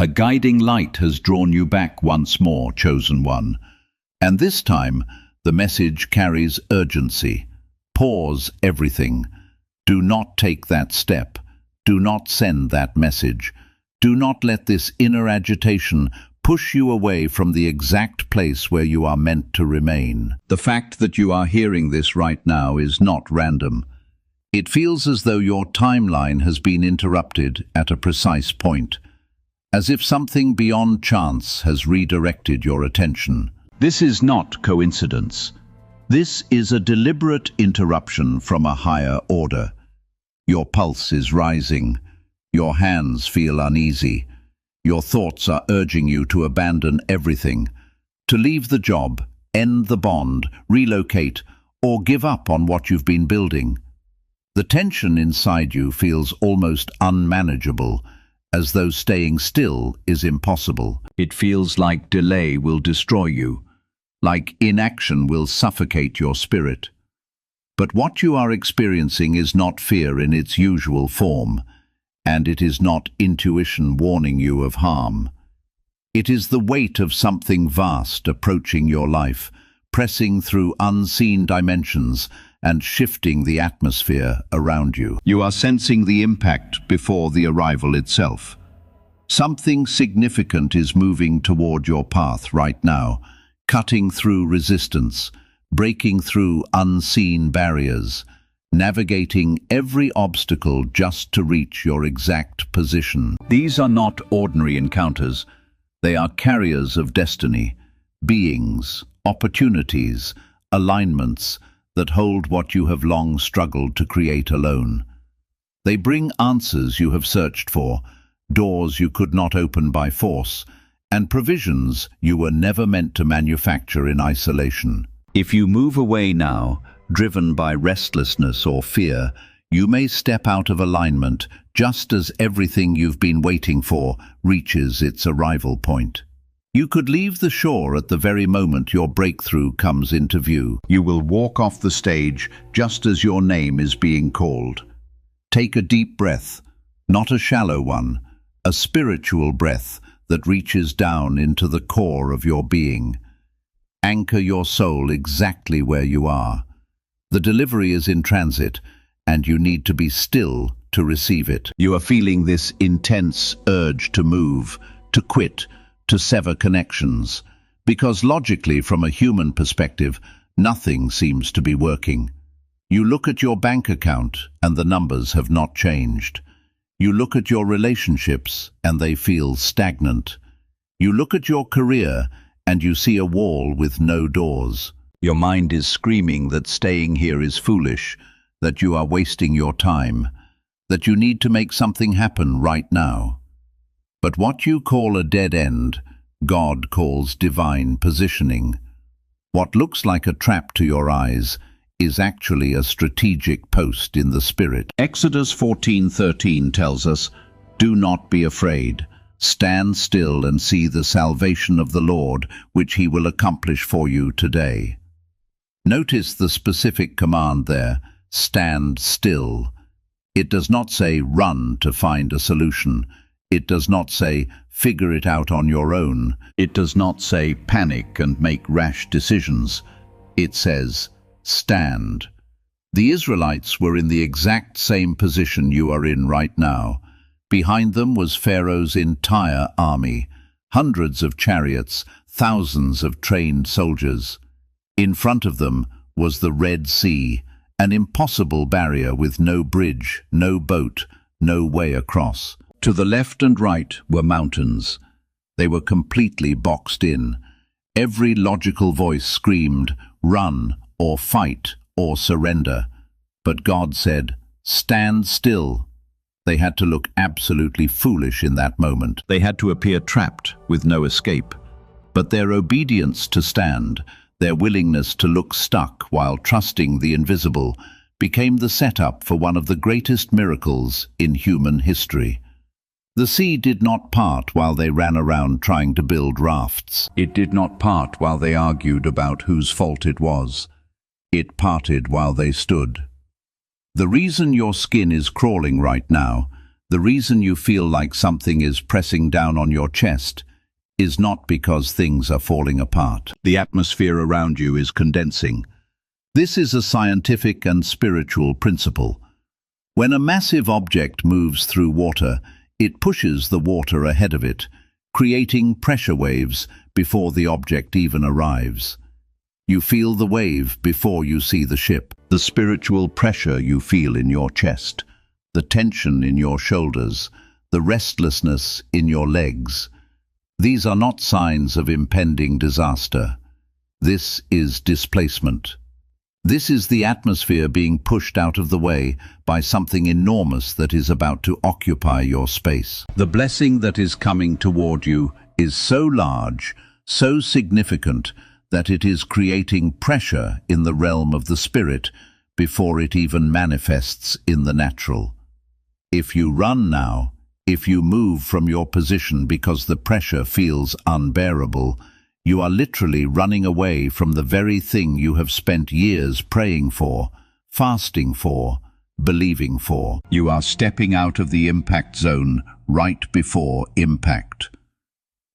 A guiding light has drawn you back once more, chosen one. And this time, the message carries urgency. Pause everything. Do not take that step. Do not send that message. Do not let this inner agitation push you away from the exact place where you are meant to remain. The fact that you are hearing this right now is not random. It feels as though your timeline has been interrupted at a precise point, as if something beyond chance has redirected your attention. This is not coincidence. This is a deliberate interruption from a higher order. Your pulse is rising. Your hands feel uneasy. Your thoughts are urging you to abandon everything, to leave the job, end the bond, relocate, or give up on what you've been building. The tension inside you feels almost unmanageable, as though staying still is impossible. It feels like delay will destroy you, like inaction will suffocate your spirit. But what you are experiencing is not fear in its usual form, and it is not intuition warning you of harm. It is the weight of something vast approaching your life, pressing through unseen dimensions and shifting the atmosphere around you. You are sensing the impact before the arrival itself. Something significant is moving toward your path right now, cutting through resistance, breaking through unseen barriers, navigating every obstacle just to reach your exact position. These are not ordinary encounters. They are carriers of destiny, beings, opportunities, alignments that hold what you have long struggled to create alone. They bring answers you have searched for, doors you could not open by force, and provisions you were never meant to manufacture in isolation. If you move away now, driven by restlessness or fear, you may step out of alignment just as everything you've been waiting for reaches its arrival point. You could leave the shore at the very moment your breakthrough comes into view. You will walk off the stage just as your name is being called. Take a deep breath, not a shallow one, a spiritual breath that reaches down into the core of your being. Anchor your soul exactly where you are. The delivery is in transit, and you need to be still to receive it. You are feeling this intense urge to move, to quit, to sever connections, because logically, from a human perspective, nothing seems to be working. You look at your bank account, and the numbers have not changed. You look at your relationships, and they feel stagnant. You look at your career, and you see a wall with no doors. Your mind is screaming that staying here is foolish, that you are wasting your time, that you need to make something happen right now. But what you call a dead end, God calls divine positioning. What looks like a trap to your eyes is actually a strategic post in the spirit. Exodus 14:13 tells us, "Do not be afraid. Stand still and see the salvation of the Lord, which he will accomplish for you today." Notice the specific command there, stand still. It does not say run to find a solution. It does not say figure it out on your own. It does not say panic and make rash decisions. It says stand. The Israelites were in the exact same position you are in right now. Behind them was Pharaoh's entire army, hundreds of chariots, thousands of trained soldiers. In front of them was the Red Sea, an impossible barrier with no bridge, no boat, no way across. To the left and right were mountains. They were completely boxed in. Every logical voice screamed, run, or fight, or surrender. But God said, stand still. They had to look absolutely foolish in that moment. They had to appear trapped, with no escape. But their obedience to stand, their willingness to look stuck while trusting the invisible, became the setup for one of the greatest miracles in human history. The sea did not part while they ran around trying to build rafts. It did not part while they argued about whose fault it was. It parted while they stood. The reason your skin is crawling right now, The reason you feel like something is pressing down on your chest is not because things are falling apart. The atmosphere around you is condensing. This is a scientific and spiritual principle. When a massive object moves through water, it pushes the water ahead of it, creating pressure waves before the object even arrives. You feel the wave before you see the ship. The spiritual pressure you feel in your chest, the tension in your shoulders, the restlessness in your legs. These are not signs of impending disaster. This is displacement. This is the atmosphere being pushed out of the way by something enormous that is about to occupy your space. The blessing that is coming toward you is so large, so significant, that it is creating pressure in the realm of the spirit before it even manifests in the natural. If you run now, if you move from your position because the pressure feels unbearable, you are literally running away from the very thing you have spent years praying for, fasting for, believing for. You are stepping out of the impact zone right before impact.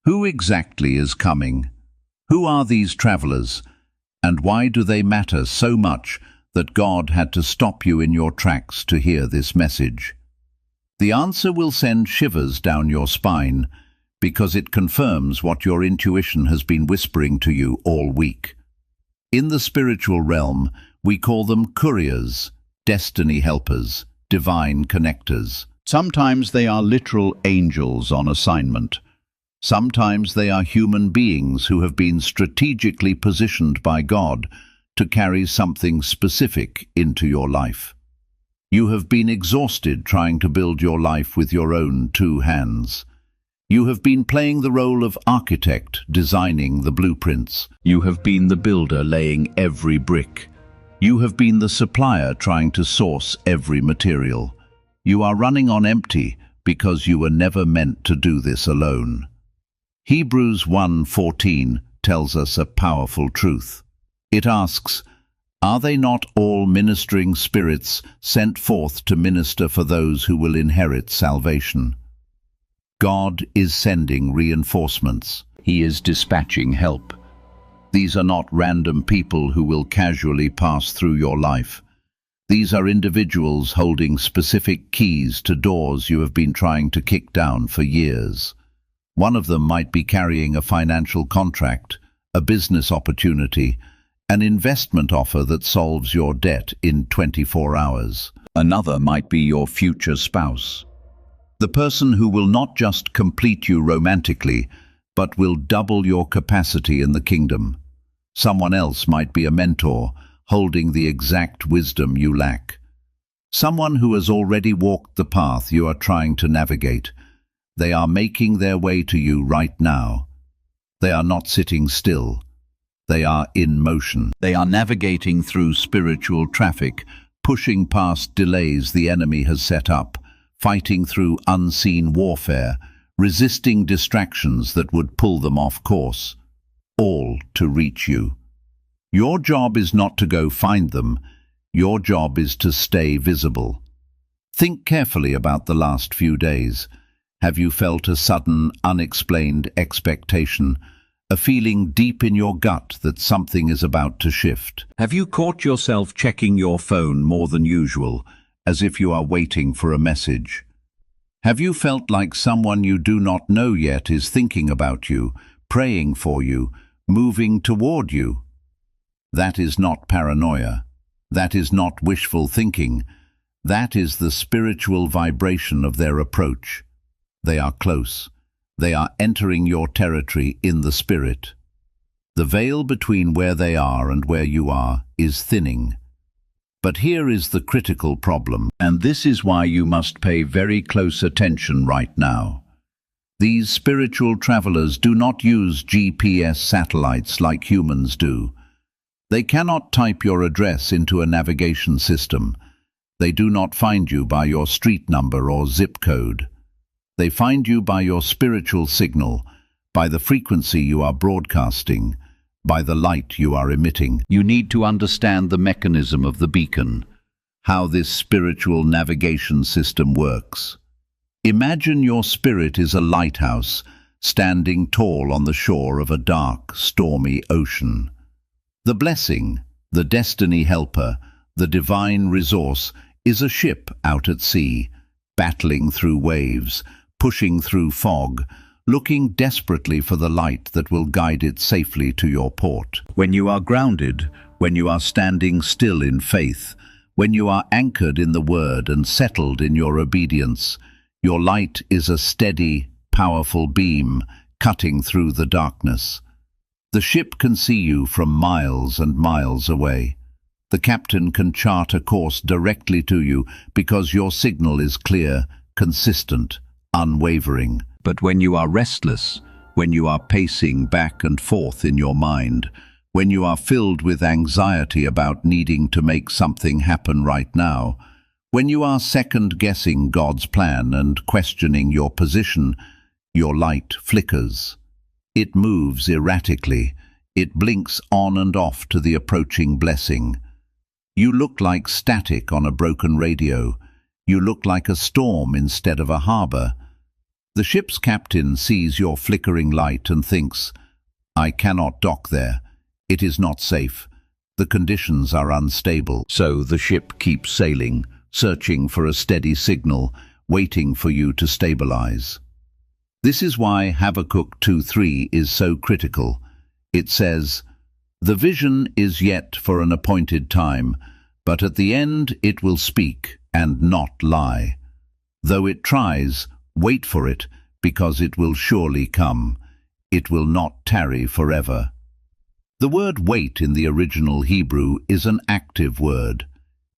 Who exactly is coming? Who are these travelers? And why do they matter so much that God had to stop you in your tracks to hear this message? The answer will send shivers down your spine, because it confirms what your intuition has been whispering to you all week. In the spiritual realm, we call them couriers, destiny helpers, divine connectors. Sometimes they are literal angels on assignment. Sometimes they are human beings who have been strategically positioned by God to carry something specific into your life. You have been exhausted trying to build your life with your own two hands. You have been playing the role of architect, designing the blueprints. You have been the builder, laying every brick. You have been the supplier, trying to source every material. You are running on empty because you were never meant to do this alone. Hebrews 1:14 tells us a powerful truth. It asks, "Are they not all ministering spirits sent forth to minister for those who will inherit salvation?" God is sending reinforcements. He is dispatching help. These are not random people who will casually pass through your life. These are individuals holding specific keys to doors you have been trying to kick down for years. One of them might be carrying a financial contract, a business opportunity, an investment offer that solves your debt in 24 hours. Another might be your future spouse. The person who will not just complete you romantically, but will double your capacity in the kingdom. Someone else might be a mentor, holding the exact wisdom you lack. Someone who has already walked the path you are trying to navigate. They are making their way to you right now. They are not sitting still. They are in motion. They are navigating through spiritual traffic, pushing past delays the enemy has set up, fighting through unseen warfare, resisting distractions that would pull them off course, all to reach you. Your job is not to go find them. Your job is to stay visible. Think carefully about the last few days. Have you felt a sudden, unexplained expectation, a feeling deep in your gut that something is about to shift? Have you caught yourself checking your phone more than usual, as if you are waiting for a message? Have you felt like someone you do not know yet is thinking about you, praying for you, moving toward you? That is not paranoia. That is not wishful thinking. That is the spiritual vibration of their approach. They are close. They are entering your territory in the spirit. The veil between where they are and where you are is thinning. But here is the critical problem, and this is why you must pay very close attention right now. These spiritual travelers do not use GPS satellites like humans do. They cannot type your address into a navigation system. They do not find you by your street number or zip code. They find you by your spiritual signal, by the frequency you are broadcasting, by the light you are emitting. You need to understand the mechanism of the beacon, how this spiritual navigation system works. Imagine your spirit is a lighthouse, standing tall on the shore of a dark, stormy ocean. The blessing, the destiny helper, the divine resource is a ship out at sea, battling through waves, pushing through fog, looking desperately for the light that will guide it safely to your port. When you are grounded, when you are standing still in faith, when you are anchored in the Word and settled in your obedience, your light is a steady, powerful beam cutting through the darkness. The ship can see you from miles and miles away. The captain can chart a course directly to you because your signal is clear, consistent, unwavering. But when you are restless, when you are pacing back and forth in your mind, when you are filled with anxiety about needing to make something happen right now, when you are second-guessing God's plan and questioning your position, your light flickers. It moves erratically. It blinks on and off to the approaching blessing. You look like static on a broken radio. You look like a storm instead of a harbor. The ship's captain sees your flickering light and thinks, "I cannot dock there. It is not safe. The conditions are unstable." So the ship keeps sailing, searching for a steady signal, waiting for you to stabilize. This is why Habakkuk 2:3 is so critical. It says, "The vision is yet for an appointed time, but at the end it will speak and not lie. Though it tries, wait for it, because it will surely come. It will not tarry forever." The word wait in the original Hebrew is an active word.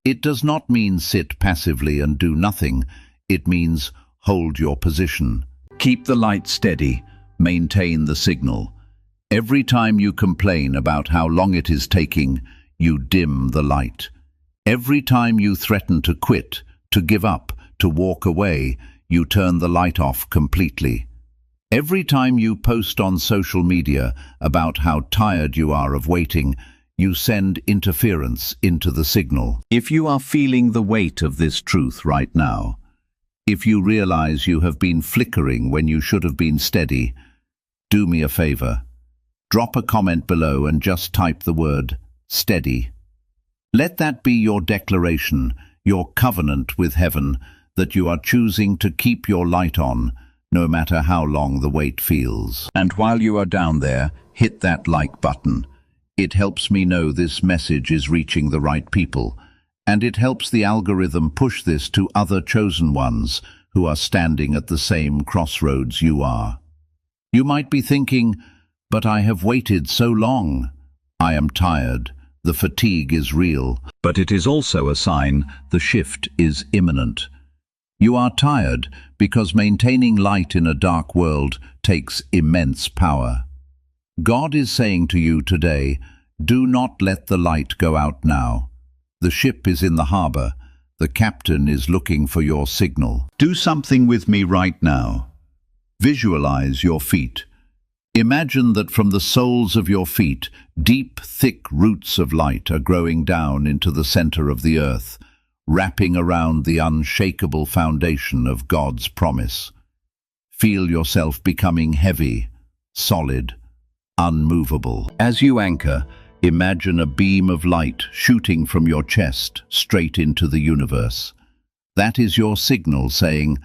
It does not mean sit passively and do nothing. It means hold your position. Keep the light steady. Maintain the signal. Every time you complain about how long it is taking, you dim the light. Every time you threaten to quit, to give up, to walk away, you turn the light off completely. Every time you post on social media about how tired you are of waiting, you send interference into the signal. If you are feeling the weight of this truth right now, if you realize you have been flickering when you should have been steady, do me a favor. Drop a comment below and just type the word steady. Let that be your declaration, your covenant with heaven, that you are choosing to keep your light on, no matter how long the wait feels. And while you are down there, hit that like button. It helps me know this message is reaching the right people, and it helps the algorithm push this to other chosen ones who are standing at the same crossroads you are. You might be thinking, "But I have waited so long. I am tired. The fatigue is real." But it is also a sign the shift is imminent. You are tired because maintaining light in a dark world takes immense power. God is saying to you today, do not let the light go out now. The ship is in the harbor. The captain is looking for your signal. Do something with me right now. Visualize your feet. Imagine that from the soles of your feet, deep, thick roots of light are growing down into the center of the earth, wrapping around the unshakable foundation of God's promise. Feel yourself becoming heavy, solid, unmovable. As you anchor, imagine a beam of light shooting from your chest straight into the universe. That is your signal saying,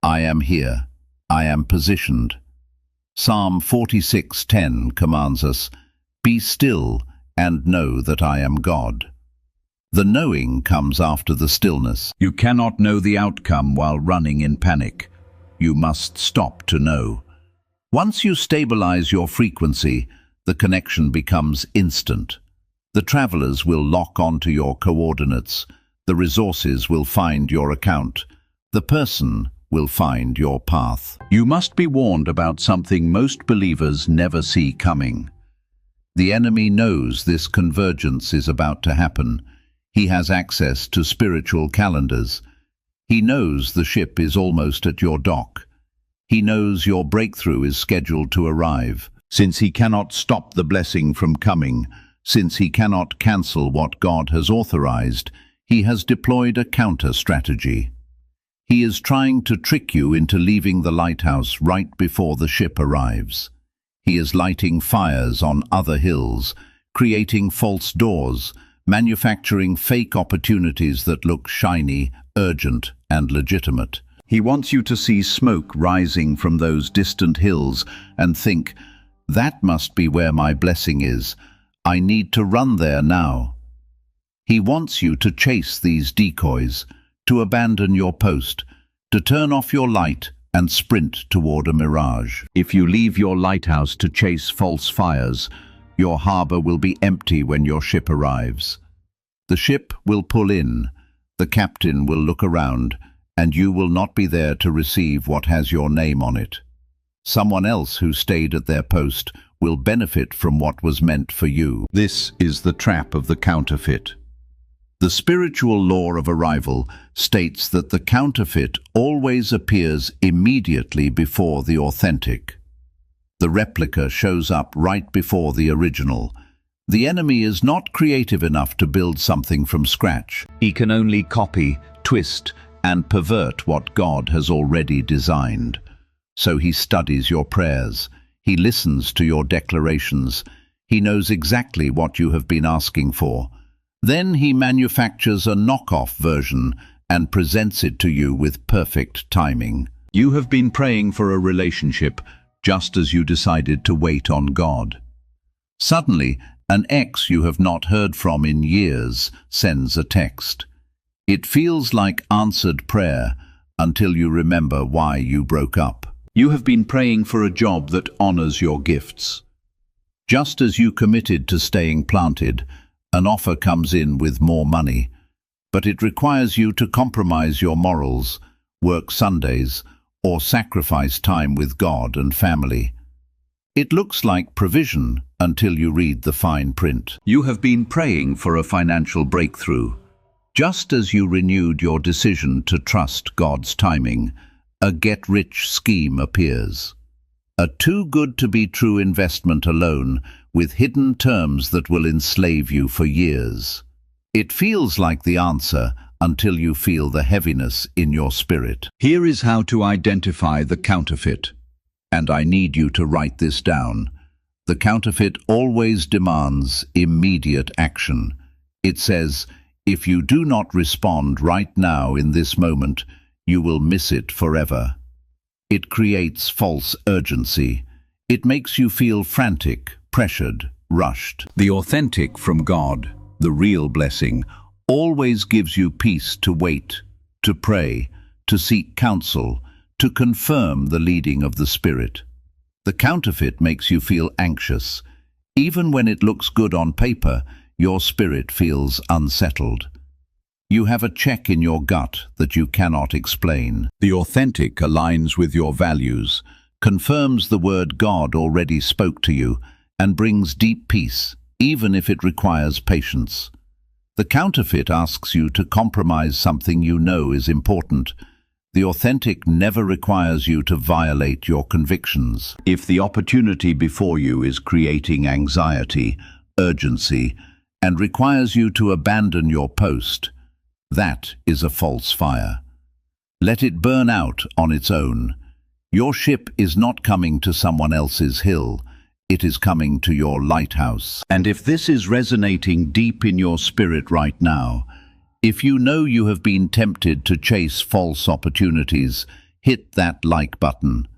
"I am here. I am positioned." Psalm 46:10 commands us, "Be still and know that I am God." The knowing comes after the stillness. You cannot know the outcome while running in panic. You must stop to know. Once you stabilize your frequency, the connection becomes instant. The travelers will lock onto your coordinates. The resources will find your account. The person will find your path. You must be warned about something most believers never see coming. The enemy knows this convergence is about to happen. He has access to spiritual calendars. He knows the ship is almost at your dock. He knows your breakthrough is scheduled to arrive. Since he cannot stop the blessing from coming, since he cannot cancel what God has authorized, he has deployed a counter-strategy. He is trying to trick you into leaving the lighthouse right before the ship arrives. He is lighting fires on other hills, creating false doors, manufacturing fake opportunities that look shiny, urgent, and legitimate. He wants you to see smoke rising from those distant hills and think, "That must be where my blessing is. I need to run there now." He wants you to chase these decoys, to abandon your post, to turn off your light and sprint toward a mirage. If you leave your lighthouse to chase false fires, your harbor will be empty when your ship arrives. The ship will pull in, the captain will look around, and you will not be there to receive what has your name on it. Someone else who stayed at their post will benefit from what was meant for you. This is the trap of the counterfeit. The spiritual law of arrival states that the counterfeit always appears immediately before the authentic. The replica shows up right before the original. The enemy is not creative enough to build something from scratch. He can only copy, twist, and pervert what God has already designed. So he studies your prayers. He listens to your declarations. He knows exactly what you have been asking for. Then he manufactures a knockoff version and presents it to you with perfect timing. You have been praying for a relationship just as you decided to wait on God. Suddenly, an ex you have not heard from in years sends a text. It feels like answered prayer until you remember why you broke up. You have been praying for a job that honors your gifts. Just as you committed to staying planted, an offer comes in with more money, but it requires you to compromise your morals, work Sundays, or sacrifice time with God and family. It looks like provision until you read the fine print. You have been praying for a financial breakthrough. Just as you renewed your decision to trust God's timing, a get-rich scheme appears. A too-good-to-be-true investment alone with hidden terms that will enslave you for years. It feels like the answer until you feel the heaviness in your spirit. Here is how to identify the counterfeit. And I need you to write this down. The counterfeit always demands immediate action. It says, if you do not respond right now in this moment, you will miss it forever. It creates false urgency. It makes you feel frantic, pressured, rushed. The authentic from God, the real blessing, always gives you peace to wait, to pray, to seek counsel, to confirm the leading of the Spirit. The counterfeit makes you feel anxious. Even when it looks good on paper, your spirit feels unsettled. You have a check in your gut that you cannot explain. The authentic aligns with your values, confirms the word God already spoke to you, and brings deep peace, even if it requires patience. The counterfeit asks you to compromise something you know is important. The authentic never requires you to violate your convictions. If the opportunity before you is creating anxiety, urgency, and requires you to abandon your post, that is a false fire. Let it burn out on its own. Your ship is not coming to someone else's hill. It is coming to your lighthouse. And if this is resonating deep in your spirit right now, if you know you have been tempted to chase false opportunities, hit that like button.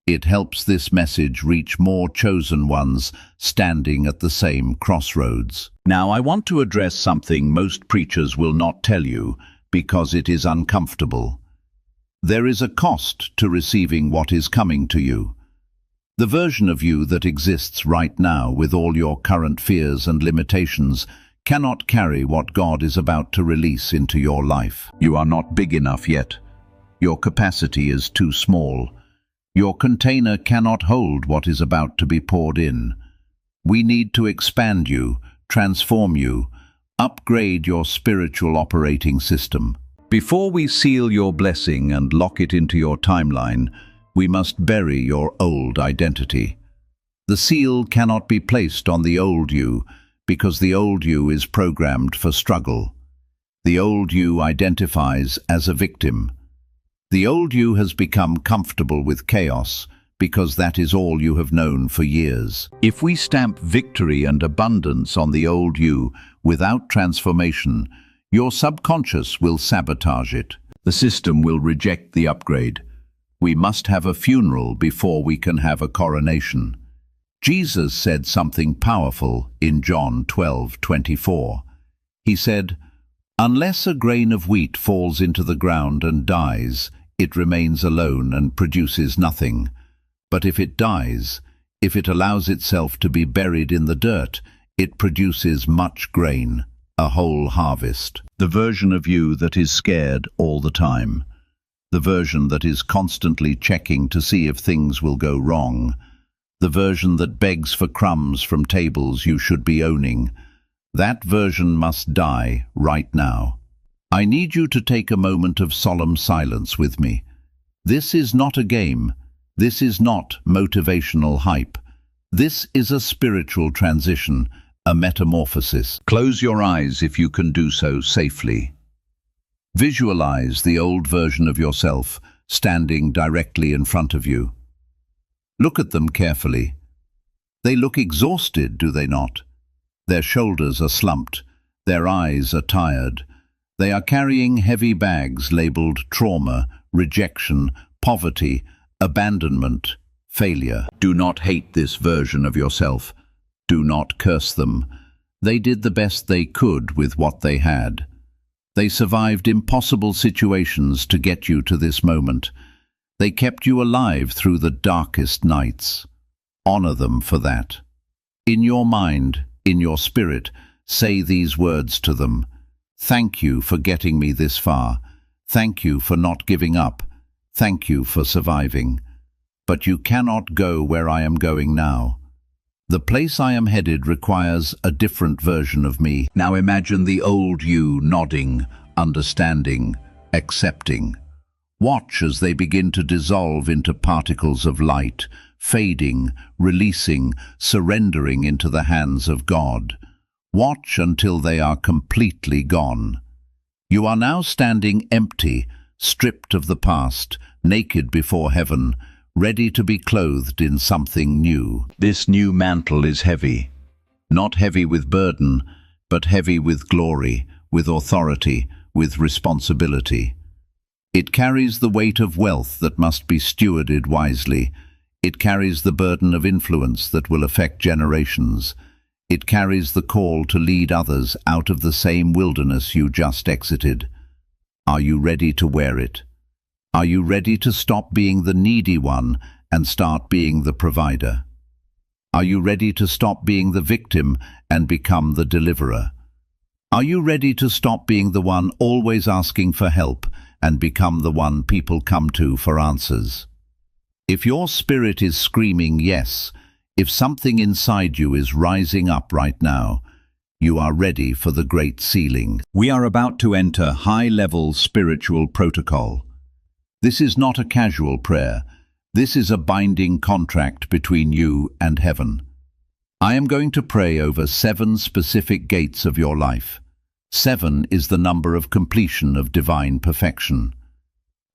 It helps this message reach more chosen ones standing at the same crossroads. Now, I want to address something most preachers will not tell you because it is uncomfortable. There is a cost to receiving what is coming to you. The version of you that exists right now with all your current fears and limitations cannot carry what God is about to release into your life. You are not big enough yet. Your capacity is too small. Your container cannot hold what is about to be poured in. We need to expand you, transform you, upgrade your spiritual operating system. Before we seal your blessing and lock it into your timeline, we must bury your old identity. The seal cannot be placed on the old you because the old you is programmed for struggle. The old you identifies as a victim. The old you has become comfortable with chaos because that is all you have known for years. If we stamp victory and abundance on the old you without transformation, your subconscious will sabotage it. The system will reject the upgrade. We must have a funeral before we can have a coronation. Jesus said something powerful in John 12:24. He said, "Unless a grain of wheat falls into the ground and dies, it remains alone and produces nothing. But if it dies, if it allows itself to be buried in the dirt, it produces much grain, a whole harvest." The version of you that is scared all the time, the version that is constantly checking to see if things will go wrong, the version that begs for crumbs from tables you should be owning, that version must die right now. I need you to take a moment of solemn silence with me. This is not a game. This is not motivational hype. This is a spiritual transition, a metamorphosis. Close your eyes if you can do so safely. Visualize the old version of yourself standing directly in front of you. Look at them carefully. They look exhausted, do they not? Their shoulders are slumped. Their eyes are tired. They are carrying heavy bags labeled trauma, rejection, poverty, abandonment, failure. Do not hate this version of yourself. Do not curse them. They did the best they could with what they had. They survived impossible situations to get you to this moment. They kept you alive through the darkest nights. Honor them for that. In your mind, in your spirit, say these words to them. Thank you for getting me this far. Thank you for not giving up. Thank you for surviving. But you cannot go where I am going now. The place I am headed requires a different version of me. Now imagine the old you nodding, understanding, accepting. Watch as they begin to dissolve into particles of light, fading, releasing, surrendering into the hands of God. Watch until they are completely gone. You are now standing empty, stripped of the past, naked before heaven, ready to be clothed in something new. This new mantle is heavy. Not heavy with burden, but heavy with glory, with authority, with responsibility. It carries the weight of wealth that must be stewarded wisely. It carries the burden of influence that will affect generations. It carries the call to lead others out of the same wilderness you just exited. Are you ready to wear it? Are you ready to stop being the needy one and start being the provider? Are you ready to stop being the victim and become the deliverer? Are you ready to stop being the one always asking for help and become the one people come to for answers? If your spirit is screaming yes, if something inside you is rising up right now, you are ready for the great sealing. We are about to enter high-level spiritual protocol. This is not a casual prayer. This is a binding contract between you and heaven. I am going to pray over 7 specific gates of your life. 7 is the number of completion of divine perfection.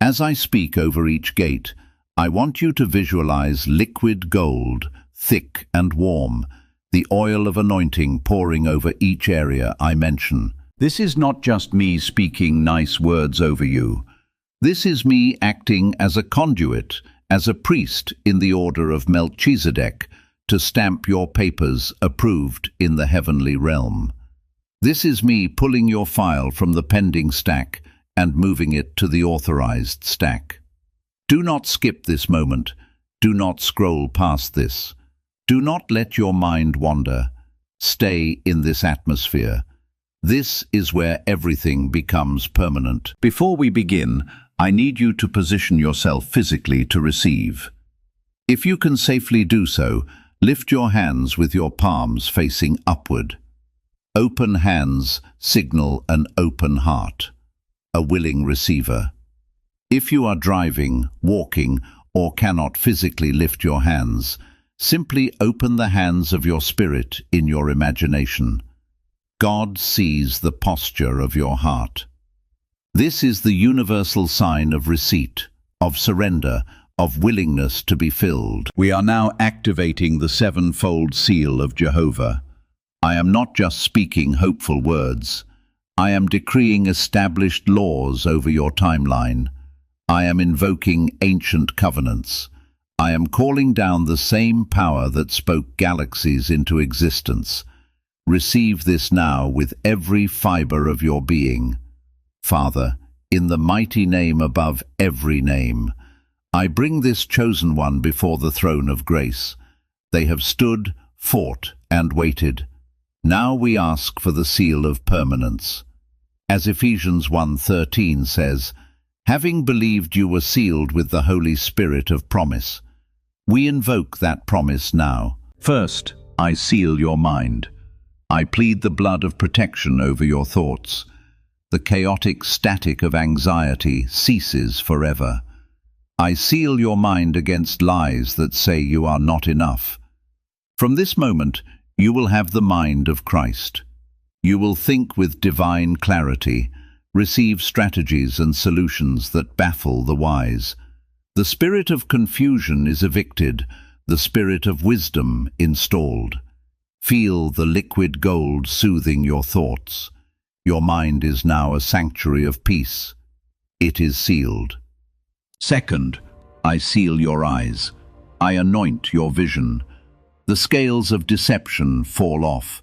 As I speak over each gate, I want you to visualize liquid gold, thick and warm, the oil of anointing pouring over each area I mention. This is not just me speaking nice words over you. This is me acting as a conduit, as a priest in the order of Melchizedek, to stamp your papers approved in the heavenly realm. This is me pulling your file from the pending stack and moving it to the authorized stack. Do not skip this moment. Do not scroll past this. Do not let your mind wander. Stay in this atmosphere. This is where everything becomes permanent. Before we begin, I need you to position yourself physically to receive. If you can safely do so, lift your hands with your palms facing upward. Open hands signal an open heart, a willing receiver. If you are driving, walking, or cannot physically lift your hands, simply open the hands of your spirit in your imagination. God sees the posture of your heart. This is the universal sign of receipt, of surrender, of willingness to be filled. We are now activating the sevenfold seal of Jehovah. I am not just speaking hopeful words. I am decreeing established laws over your timeline. I am invoking ancient covenants. I am calling down the same power that spoke galaxies into existence. Receive this now with every fiber of your being. Father, in the mighty name above every name, I bring this chosen one before the throne of grace. They have stood, fought, and waited. Now we ask for the seal of permanence. As Ephesians 1:13 says, having believed you were sealed with the Holy Spirit of promise. We invoke that promise now. First, I seal your mind. I plead the blood of protection over your thoughts. The chaotic static of anxiety ceases forever. I seal your mind against lies that say you are not enough. From this moment, you will have the mind of Christ. You will think with divine clarity, receive strategies and solutions that baffle the wise. The spirit of confusion is evicted, the spirit of wisdom installed. Feel the liquid gold soothing your thoughts. Your mind is now a sanctuary of peace. It is sealed. Second, I seal your eyes. I anoint your vision. The scales of deception fall off.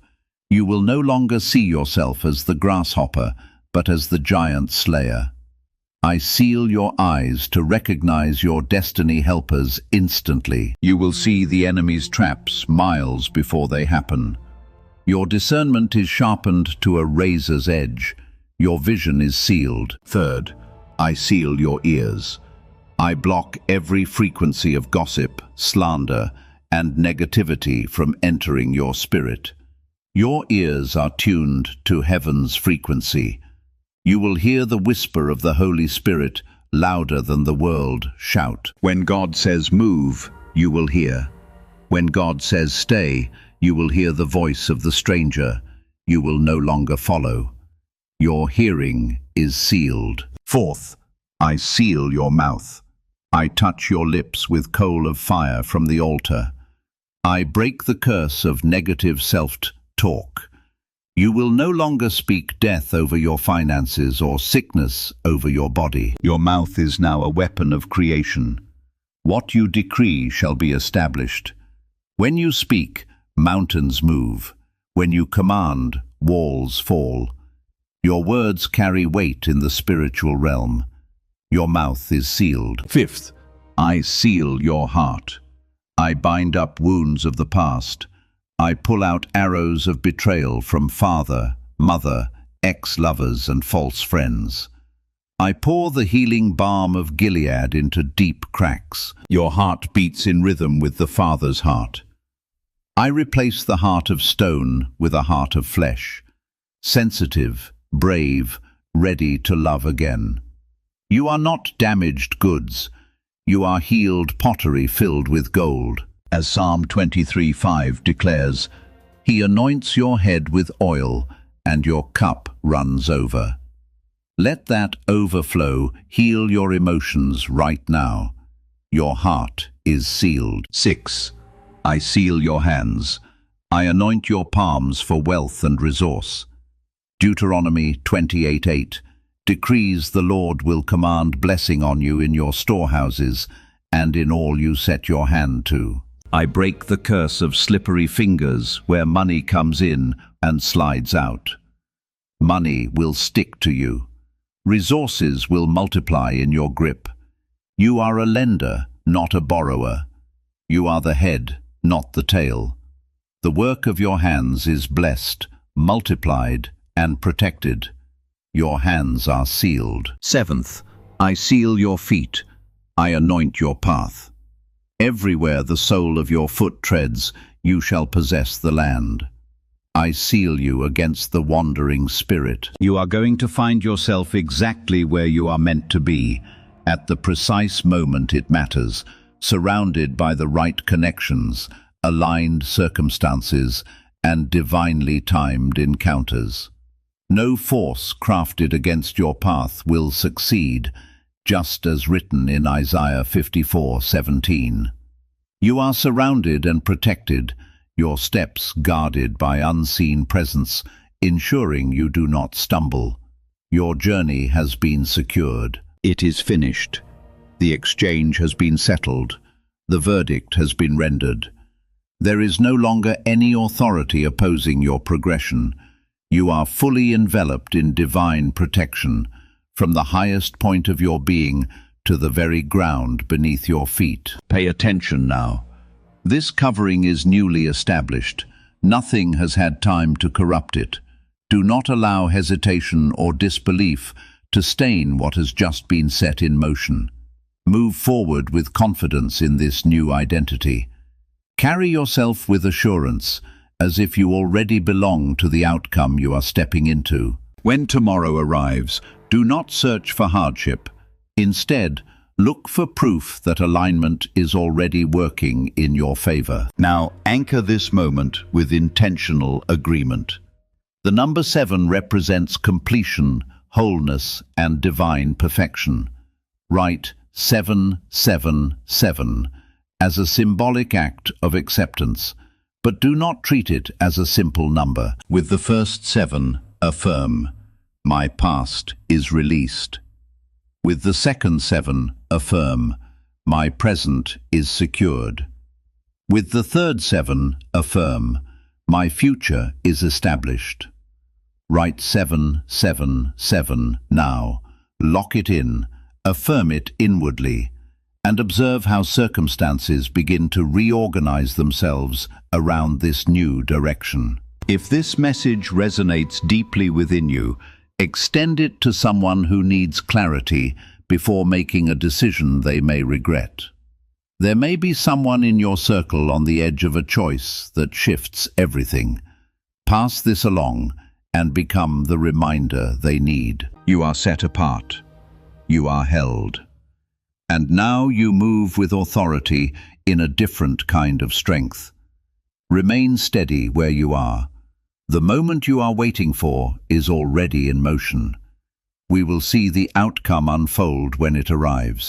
You will no longer see yourself as the grasshopper, but as the giant slayer. I seal your eyes to recognize your destiny helpers instantly. You will see the enemy's traps miles before they happen. Your discernment is sharpened to a razor's edge. Your vision is sealed. Third, I seal your ears. I block every frequency of gossip, slander, and negativity from entering your spirit. Your ears are tuned to heaven's frequency. You will hear the whisper of the Holy Spirit louder than the world shout. When God says move, you will hear. When God says stay, you will hear the voice of the stranger. You will no longer follow. Your hearing is sealed. Fourth, I seal your mouth. I touch your lips with coal of fire from the altar. I break the curse of negative self-talk. You will no longer speak death over your finances or sickness over your body. Your mouth is now a weapon of creation. What you decree shall be established. When you speak, mountains move. When you command, walls fall. Your words carry weight in the spiritual realm. Your mouth is sealed. Fifth, I seal your heart. I bind up wounds of the past. I pull out arrows of betrayal from father, mother, ex-lovers and false friends. I pour the healing balm of Gilead into deep cracks. Your heart beats in rhythm with the Father's heart. I replace the heart of stone with a heart of flesh, sensitive, brave, ready to love again. You are not damaged goods. You are healed pottery filled with gold. As Psalm 23:5 declares, He anoints your head with oil, and your cup runs over. Let that overflow heal your emotions right now. Your heart is sealed. 6. I seal your hands. I anoint your palms for wealth and resource. Deuteronomy 28:8 decrees the Lord will command blessing on you in your storehouses and in all you set your hand to. I break the curse of slippery fingers where money comes in and slides out. Money will stick to you. Resources will multiply in your grip. You are a lender, not a borrower. You are the head, not the tail. The work of your hands is blessed, multiplied, and protected. Your hands are sealed. 7th, I seal your feet. I anoint your path. Everywhere the sole of your foot treads, you shall possess the land. I seal you against the wandering spirit. You are going to find yourself exactly where you are meant to be, at the precise moment it matters, surrounded by the right connections, aligned circumstances, and divinely timed encounters. No force crafted against your path will succeed, just as written in Isaiah 54:17. You are surrounded and protected, your steps guarded by unseen presence, ensuring you do not stumble. Your journey has been secured. It is finished. The exchange has been settled. The verdict has been rendered. There is no longer any authority opposing your progression. You are fully enveloped in divine protection, from the highest point of your being to the very ground beneath your feet. Pay attention now. This covering is newly established. Nothing has had time to corrupt it. Do not allow hesitation or disbelief to stain what has just been set in motion. Move forward with confidence in this new identity. Carry yourself with assurance, as if you already belong to the outcome you are stepping into. When tomorrow arrives, do not search for hardship. Instead, look for proof that alignment is already working in your favor. Now, anchor this moment with intentional agreement. The number 7 represents completion, wholeness, and divine perfection. Write 777 as a symbolic act of acceptance, but do not treat it as a simple number. With the first 7, affirm, my past is released. With the second 7, affirm, my present is secured. With the third 7, affirm, my future is established. Write 777 now, lock it in, affirm it inwardly, and observe how circumstances begin to reorganize themselves around this new direction. If this message resonates deeply within you, extend it to someone who needs clarity before making a decision they may regret. There may be someone in your circle on the edge of a choice that shifts everything. Pass this along and become the reminder they need. You are set apart. You are held. And now you move with authority in a different kind of strength. Remain steady where you are. The moment you are waiting for is already in motion. We will see the outcome unfold when it arrives.